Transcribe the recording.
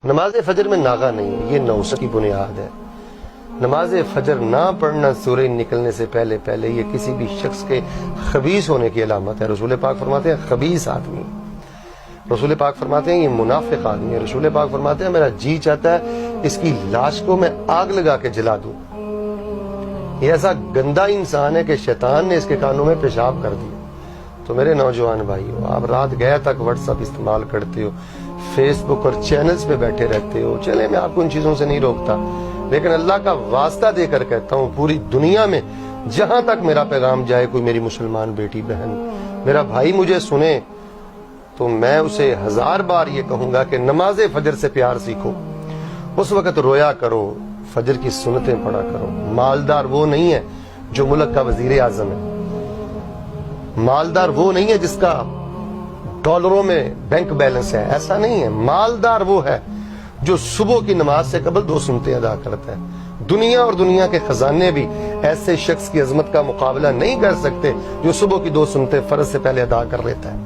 نماز فجر میں ناغہ نہیں ہے، یہ نوست کی بنیاد ہے۔ نماز فجر نہ پڑھنا سورج نکلنے سے پہلے پہلے یہ کسی بھی شخص کے خبیث ہونے کی علامت ہے۔ رسول پاک فرماتے ہیں خبیث آدمی، رسول پاک فرماتے ہیں یہ منافق آدمی ہے، رسول پاک فرماتے ہیں میرا جی چاہتا ہے اس کی لاش کو میں آگ لگا کے جلا دوں۔ یہ ایسا گندا انسان ہے کہ شیطان نے اس کے کانوں میں پیشاب کر دیا۔ تو میرے نوجوان بھائیو، آپ رات گئے تک واٹس ایپ استعمال کرتے ہو، فیس بک اور چینلز پہ بیٹھے رہتے ہو، چلے میں آپ کو ان چیزوں سے نہیں روکتا، لیکن اللہ کا واسطہ دے کر کہتا ہوں پوری دنیا میں جہاں تک میرا پیغام جائے، کوئی میری مسلمان بیٹی بہن میرا بھائی مجھے سنے تو میں اسے 1000 بار یہ کہوں گا کہ نماز فجر سے پیار سیکھو، اس وقت رویا کرو، فجر کی سنتیں پڑھا کرو۔ مالدار وہ نہیں ہے جو ملک کا وزیر اعظم ہے، مالدار وہ نہیں ہے جس کا ڈالروں میں بینک بیلنس ہے، ایسا نہیں ہے۔ مالدار وہ ہے جو صبح کی نماز سے قبل 2 سنتیں ادا کرتا ہے۔ دنیا اور دنیا کے خزانے بھی ایسے شخص کی عظمت کا مقابلہ نہیں کر سکتے جو صبح کی 2 سنتیں فرض سے پہلے ادا کر لیتا ہے۔